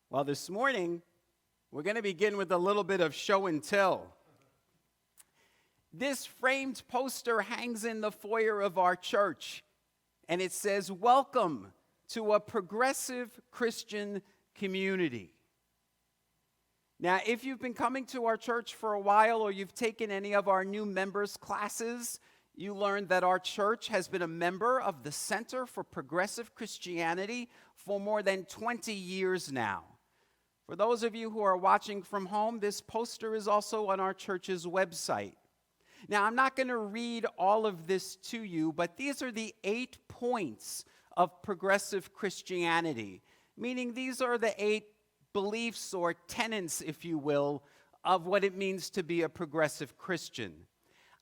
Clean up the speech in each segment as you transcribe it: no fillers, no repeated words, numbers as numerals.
Well, this morning, we're going to begin with a little bit of show and tell. This framed poster hangs in the foyer of our church, and it says, "Welcome to a progressive Christian community." Now, if you've been coming to our church for a while or you've taken any of our new members' classes, you learned that our church has been a member of the Center for Progressive Christianity for more than 20 years now. For those of you who are watching from home, this poster is also on our church's website. Now, I'm not going to read all of this to you, but these are the 8 points of progressive Christianity, meaning these are the 8 beliefs or tenets, if you will, of what it means to be a progressive Christian.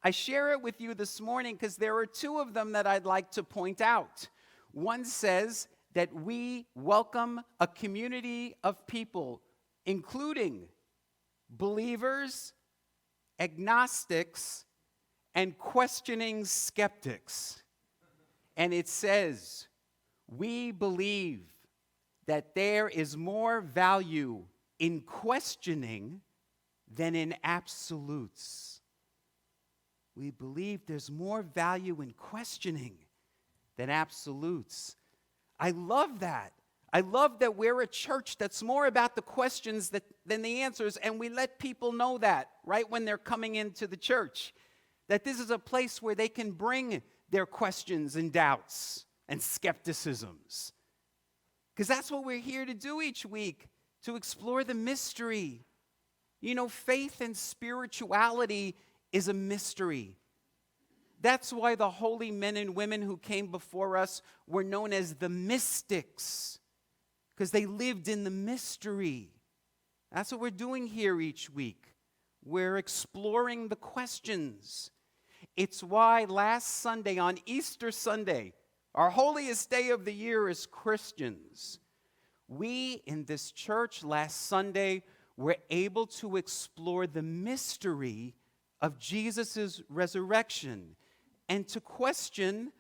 I share it with you this morning because there are 2 of them that I'd like to point out. One says that we welcome a community of people, including believers, agnostics, and questioning skeptics. And it says, we believe that there is more value in questioning than in absolutes. We believe there's more value in questioning than absolutes. I love that. I love that we're a church that's more about the questions than the answers, and we let people know that right when they're coming into the church, that this is a place where they can bring their questions and doubts and skepticisms. Because that's what we're here to do each week, to explore the mystery. You know, faith and spirituality is a mystery. That's why the holy men and women who came before us were known as the mystics, because they lived in the mystery. That's what we're doing here each week. We're exploring the questions. It's why last Sunday, on Easter Sunday, our holiest day of the year as Christians, we in this church last Sunday were able to explore the mystery of Jesus' resurrection and to question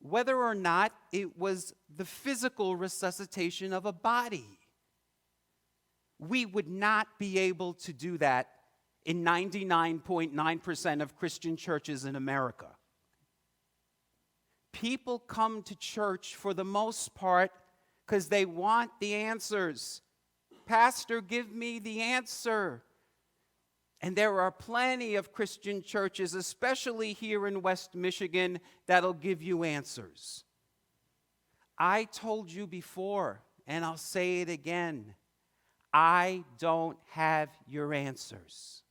whether or not it was the physical resuscitation of a body. We would not be able to do that in 99.9% of Christian churches in America. People come to church for the most part because they want the answers. Pastor, give me the answer. And there are plenty of Christian churches, especially here in West Michigan, that'll give you answers. I told you before, and I'll say it again, I don't have your answers.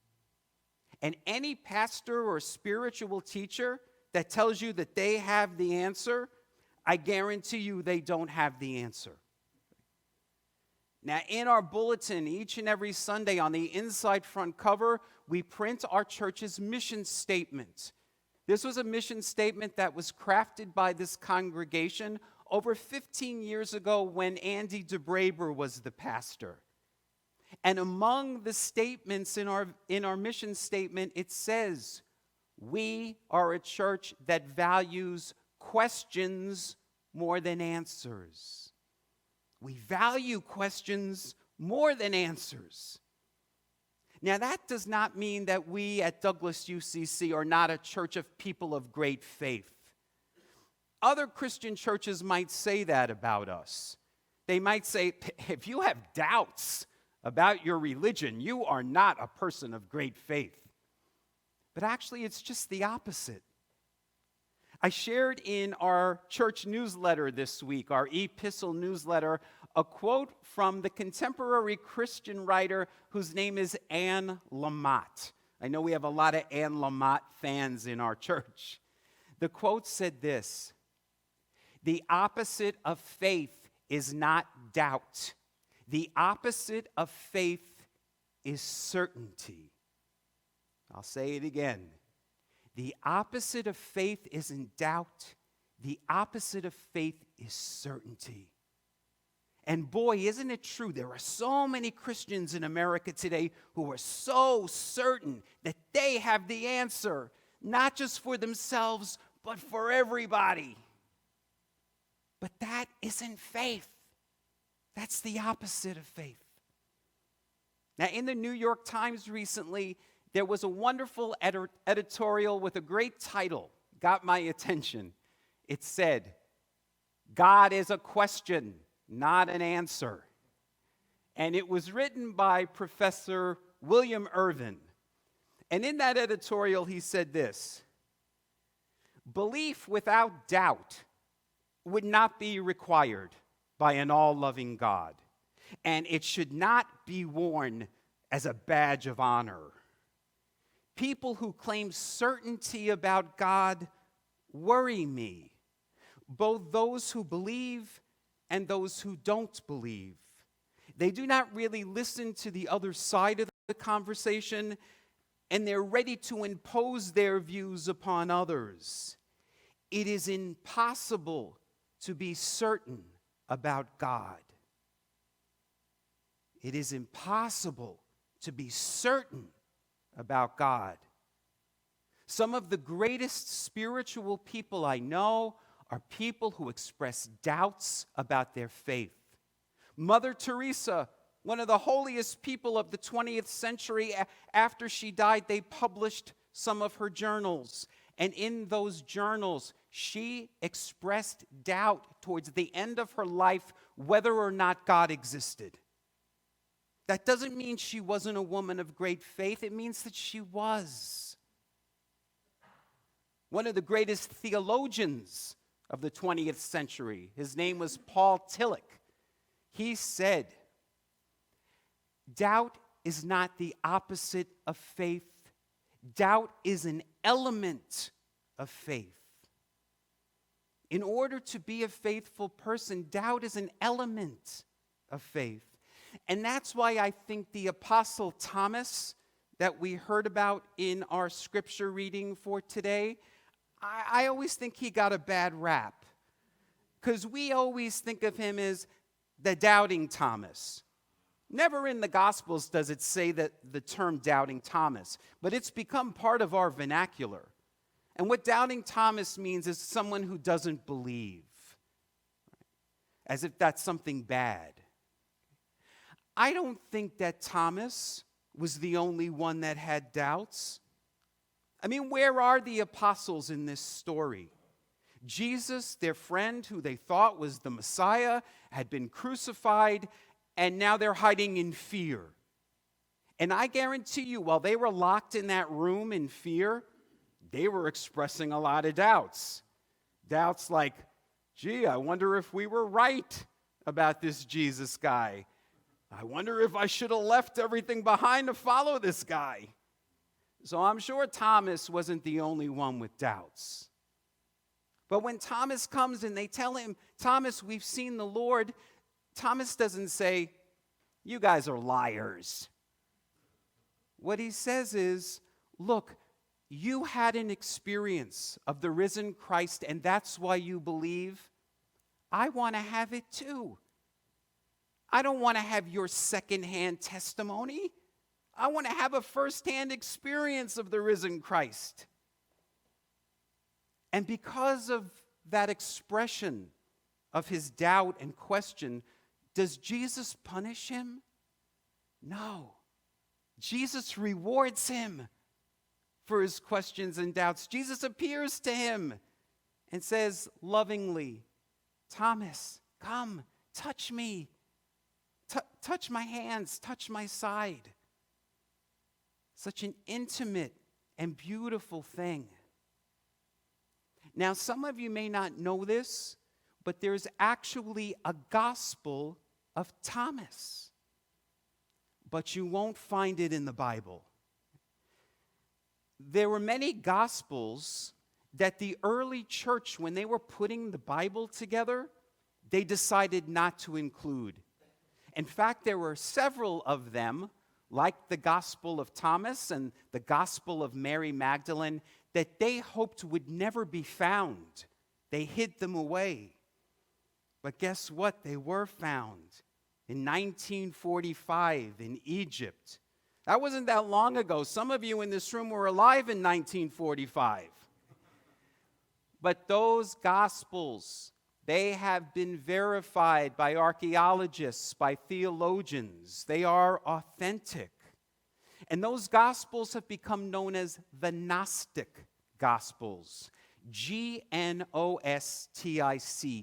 And any pastor or spiritual teacher that tells you that they have the answer, I guarantee you they don't have the answer. Now, in our bulletin, each and every Sunday on the inside front cover, we print our church's mission statement. This was a mission statement that was crafted by this congregation over 15 years ago when Andy DeBraber was the pastor. And among the statements in our mission statement, it says, we are a church that values questions more than answers. We value questions more than answers. Now, that does not mean that we at Douglas UCC are not a church of people of great faith. Other Christian churches might say that about us. They might say, if you have doubts about your religion, you are not a person of great faith. But actually, it's just the opposite. I shared in our church newsletter this week, our epistle newsletter, a quote from the contemporary Christian writer whose name is Anne Lamott. I know we have a lot of Anne Lamott fans in our church. The quote said this: "The opposite of faith is not doubt. The opposite of faith is certainty." I'll say it again. The opposite of faith isn't doubt. The opposite of faith is certainty. And boy, isn't it true, there are so many Christians in America today who are so certain that they have the answer, not just for themselves, but for everybody. But that isn't faith. That's the opposite of faith. Now, in the New York Times recently, there was a wonderful editorial with a great title, got my attention. It said, "God is a question, not an answer." And it was written by Professor William Irvin. And in that editorial, he said this: "Belief without doubt would not be required by an all-loving God, and it should not be worn as a badge of honor. People who claim certainty about God worry me, both those who believe and those who don't believe. They do not really listen to the other side of the conversation, and they're ready to impose their views upon others. It is impossible to be certain about God. It is impossible to be certain about God. Some of the greatest spiritual people I know are people who express doubts about their faith. Mother Teresa, one of the holiest people of the 20th century, after she died, they published some of her journals. And in those journals, she expressed doubt towards the end of her life whether or not God existed. That doesn't mean she wasn't a woman of great faith. It means that she was. One of the greatest theologians of the 20th century, his name was Paul Tillich. He said, "Doubt is not the opposite of faith. Doubt is an element of faith." In order to be a faithful person, doubt is an element of faith. And that's why I think the Apostle Thomas that we heard about in our scripture reading for today, I always think he got a bad rap. Because we always think of him as the doubting Thomas. Never in the Gospels does it say that the term doubting Thomas, but it's become part of our vernacular. And what doubting Thomas means is someone who doesn't believe, as if that's something bad. I don't think that Thomas was the only one that had doubts. I mean, where are the apostles in this story? Jesus, their friend who they thought was the Messiah, had been crucified, and now they're hiding in fear. And I guarantee you, while they were locked in that room in fear, they were expressing a lot of doubts. Doubts like, gee, I wonder if we were right about this Jesus guy. I wonder if I should have left everything behind to follow this guy. So I'm sure Thomas wasn't the only one with doubts. But when Thomas comes and they tell him, "Thomas, we've seen the Lord," Thomas doesn't say, "You guys are liars." What he says is, "Look, you had an experience of the risen Christ, and that's why you believe. I want to have it too. I don't want to have your secondhand testimony. I want to have a firsthand experience of the risen Christ." And because of that expression of his doubt and question, does Jesus punish him? No. Jesus rewards him for his questions and doubts. Jesus appears to him and says lovingly, "Thomas, come, touch me. Touch my hands, touch my side." Such an intimate and beautiful thing. Now, some of you may not know this, but there's actually a gospel of Thomas. But you won't find it in the Bible. There were many gospels that the early church, when they were putting the Bible together, they decided not to include. In fact, there were several of them, like the Gospel of Thomas and the Gospel of Mary Magdalene, that they hoped would never be found. They hid them away. But guess what? They were found in 1945 in Egypt. That wasn't that long ago. Some of you in this room were alive in 1945. But those Gospels They have been verified by archaeologists, by theologians. They are authentic. And those Gospels have become known as the Gnostic Gospels. Gnostic,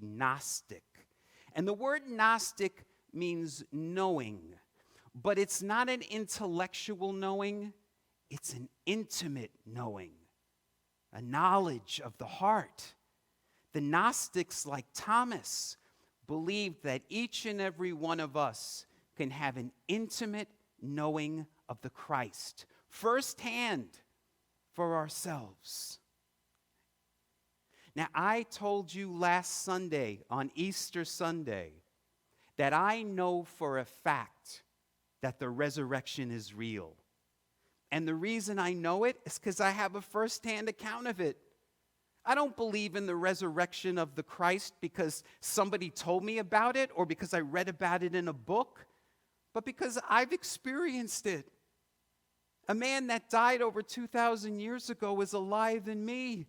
Gnostic. And the word Gnostic means knowing, but it's not an intellectual knowing, it's an intimate knowing, a knowledge of the heart. The Gnostics, like Thomas, believed that each and every one of us can have an intimate knowing of the Christ, firsthand for ourselves. Now, I told you last Sunday, on Easter Sunday, that I know for a fact that the resurrection is real. And the reason I know it is because I have a firsthand account of it. I don't believe in the resurrection of the Christ because somebody told me about it or because I read about it in a book, but because I've experienced it. A man that died over 2,000 years ago is alive in me.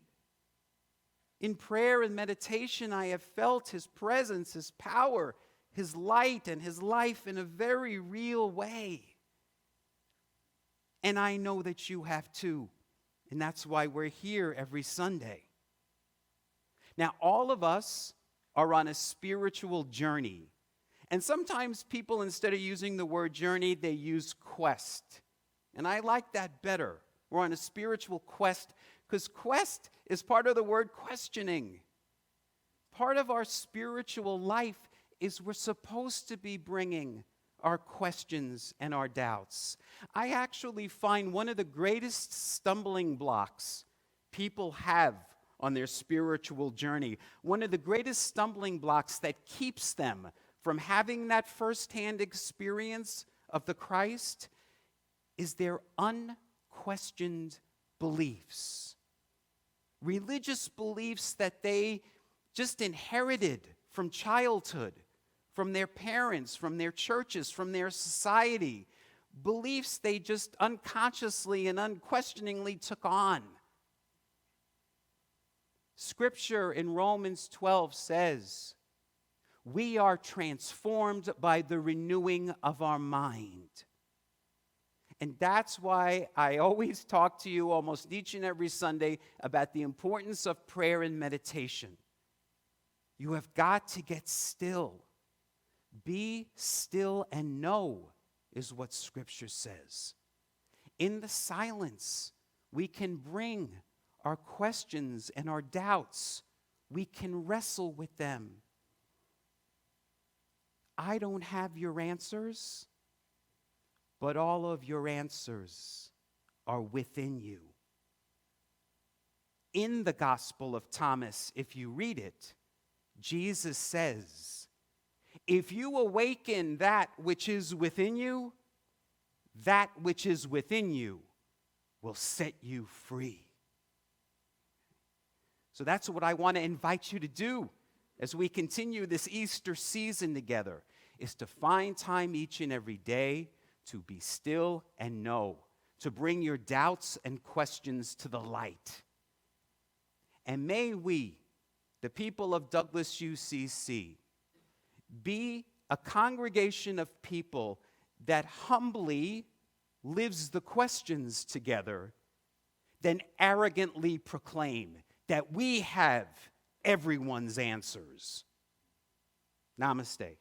In prayer and meditation, I have felt his presence, his power, his light, and his life in a very real way. And I know that you have too. And that's why we're here every Sunday. Now, all of us are on a spiritual journey. And sometimes people, instead of using the word journey, they use quest. And I like that better. We're on a spiritual quest because quest is part of the word questioning. Part of our spiritual life is we're supposed to be bringing our questions and our doubts. I actually find one of the greatest stumbling blocks people have on their spiritual journey, one of the greatest stumbling blocks that keeps them from having that firsthand experience of the Christ is their unquestioned beliefs. Religious beliefs that they just inherited from childhood, from their parents, from their churches, from their society. Beliefs they just unconsciously and unquestioningly took on. Scripture in Romans 12 says, we are transformed by the renewing of our mind. And that's why I always talk to you almost each and every Sunday about the importance of prayer and meditation. You have got to get still. Be still and know is what Scripture says. In the silence, we can bring our questions and our doubts. We can wrestle with them. I don't have your answers, but all of your answers are within you. In the Gospel of Thomas, if you read it, Jesus says, if you awaken that which is within you, that which is within you will set you free. So that's what I want to invite you to do as we continue this Easter season together, is to find time each and every day to be still and know, to bring your doubts and questions to the light. And may we, the people of Douglas UCC, be a congregation of people that humbly lives the questions together, then arrogantly proclaim that we have everyone's answers. Namaste.